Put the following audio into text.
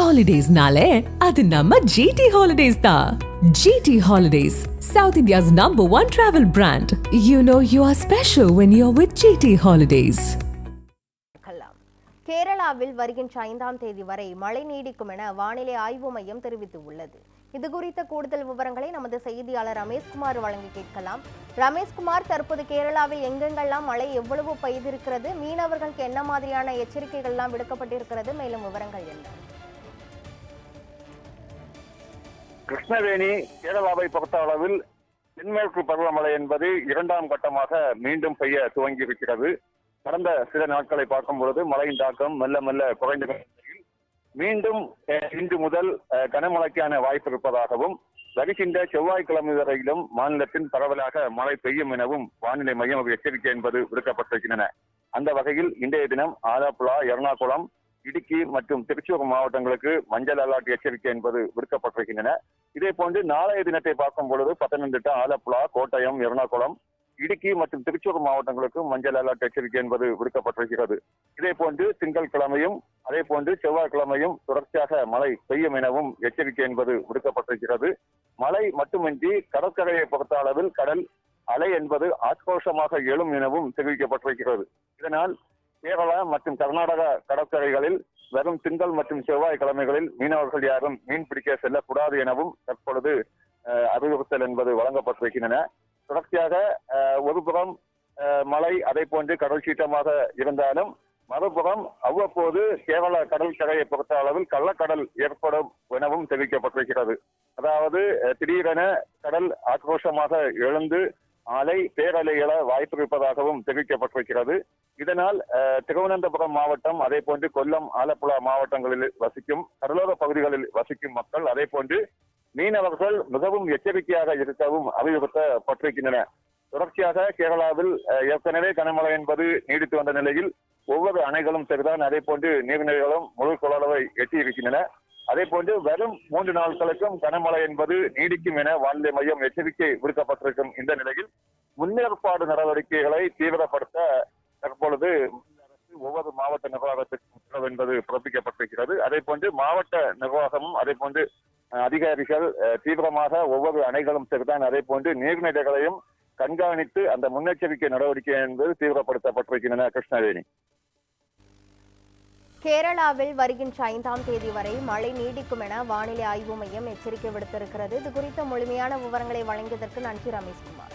Holidays-nale, adu namma GT Holidays da. GT Holidays, South India's #1 travel brand. You know you are special when you're with GT Holidays. கேரளாவில் வருகின்ற 5ஆம் தேதி வரை மழை நீடிக்கும் என வானிலை ஆய்வு மையம் தெரிவித்துள்ளது. இது குறித்த கூடுதல் விவரங்களை நமது செய்தியாளர் ரமேஷ்குமார் வழங்கி கேட்கலாம். ரமேஷ்குமார், தற்போது கேரளாவில் எங்கெங்கெல்லாம் மழை எவ்வளவு பெய்திருக்கிறது, மீனவர்களுக்கு என்ன மாதிரியான எச்சரிக்கைகள் எல்லாம் விடுக்கப்பட்டிருக்கிறது, மேலும் விவரங்கள் என்ன? கிருஷ்ணவேணி கேரளாவை பொறுத்த அளவில் தென்மேற்கு பருவமழை என்பது 2ஆம் கட்டமாக மீண்டும் பெய்ய துவங்கியிருக்கிறது. கடந்த சில நாட்களை பார்க்கும் பொழுது மழையின் தாக்கம் மெல்ல மெல்ல குறைந்து நிலையில் மீண்டும் இன்று முதல் கனமழைக்கான வாய்ப்பு இருப்பதாகவும் வருகின்ற செவ்வாய்க்கிழமை வரையிலும் மாநிலத்தின் பரவலாக மழை பெய்யும் எனவும் வானிலை மையம் எச்சரிக்கை என்பது விடுக்கப்பட்டிருக்கின்றன. அந்த வகையில் இன்றைய தினம் ஆலப்புழா, எர்ணாகுளம், இடுக்கி மற்றும் திருச்சூர் மாவட்டங்களுக்கு மஞ்சள் அலர்ட் எச்சரிக்கை என்பது விடுக்கப்பட்டிருக்கின்றன. இதே போன்று நாளைய தினத்தை பார்க்கும் பொழுது பத்தனந்திட்டா, ஆலப்புழா, கோட்டயம், எர்ணாகுளம், இடுக்கி மற்றும் திருச்சூர் மாவட்டங்களுக்கு மஞ்சள் அலர்ட் எச்சரிக்கை என்பது விடுக்கப்பட்டிருக்கிறது. இதே போன்று திங்கட்கிழமையும் அதே போன்று செவ்வாய்க்கிழமையும் தொடர்ச்சியாக மழை பெய்யும் எனவும் எச்சரிக்கை என்பது விடுக்கப்பட்டிருக்கிறது. மழை மட்டுமின்றி கடற்கரையை பொறுத்த அளவில் கடல் அலை என்பது ஆக்ரோஷமாக எழும் எனவும் தெரிவிக்கப்பட்டிருக்கிறது. இதனால் கேரளா மற்றும் கர்நாடகா கடற்கரைகளில் வரும் திங்கள் மற்றும் செவ்வாய்க்கிழமைகளில் மீனவர்கள் யாரும் மீன் பிடிக்க செல்லக்கூடாது எனவும் தற்பொழுது அறிவுறுத்தல் என்பது வழங்கப்பட்டிருக்கின்றன. தொடர்ச்சியாக ஒருபுறம் மழை அதே போன்று கடல் சீற்றமாக இருந்தாலும் மறுபுறம் அவ்வப்போது கேரள கடற்கரையை பொறுத்த அளவில் கள்ளக்கடல் ஏற்படும் எனவும் தெரிவிக்கப்பட்டிருக்கிறது. அதாவது திடீரென கடல் ஆக்ரோஷமாக எழுந்து அலை பேரலைகள வாய்ப்பு இருப்பதாகவும் தெரிவிக்கப்பட்டிருக்கிறது. இதனால் திருவனந்தபுரம் மாவட்டம் அதே போன்று கொல்லம், ஆலப்புழா மாவட்டங்களில் வசிக்கும் கடலோர பகுதிகளில் வசிக்கும் மக்கள் அதே போன்று மீனவர்கள் மிகவும் எச்சரிக்கையாக இருக்கவும் அறிவுறுத்தப்பட்டிருக்கின்றன. தொடர்ச்சியாக கேரளாவில் ஏற்கனவே கனமழை என்பது நீடித்து வந்த நிலையில் ஒவ்வொரு அணைகளும் சரிதான், அதே போன்று நீர்நிலைகளும் முழு கொள்ளளவை எட்டியிருக்கின்றன. அதே போன்று வரும் 3 நாட்களுக்கும் கனமழை என்பது நீடிக்கும் என வானிலை மையம் எச்சரிக்கை விடுக்கப்பட்டிருக்கும் இந்த நிலையில் முன்னேற்பாடு நடவடிக்கைகளை தீவிரப்படுத்த தற்பொழுது ஒவ்வொரு மாவட்ட நிர்வாகத்திற்கும் உத்தரவு என்பது பிறப்பிக்கப்பட்டிருக்கிறது. அதே போன்று மாவட்ட நிர்வாகமும் அதே போன்று அதிகாரிகள் தீவிரமாக ஒவ்வொரு அணைகளும் சரிதான், அதே போன்று நீர்நிலைகளையும் கண்காணித்து அந்த முன்னெச்சரிக்கை நடவடிக்கை என்பது தீவிரப்படுத்தப்பட்டிருக்கின்றன. கிருஷ்ணவேணி, கேரளாவில் வருகின்ற 5ஆம் தேதி வரை மழை நீடிக்கும் என வானிலை ஆய்வு மையம் எச்சரிக்கை விடுத்திருக்கிறது. இது குறித்த முழுமையான விவரங்களை வழங்கியதற்கு நன்றி ரமேஷ்குமார்.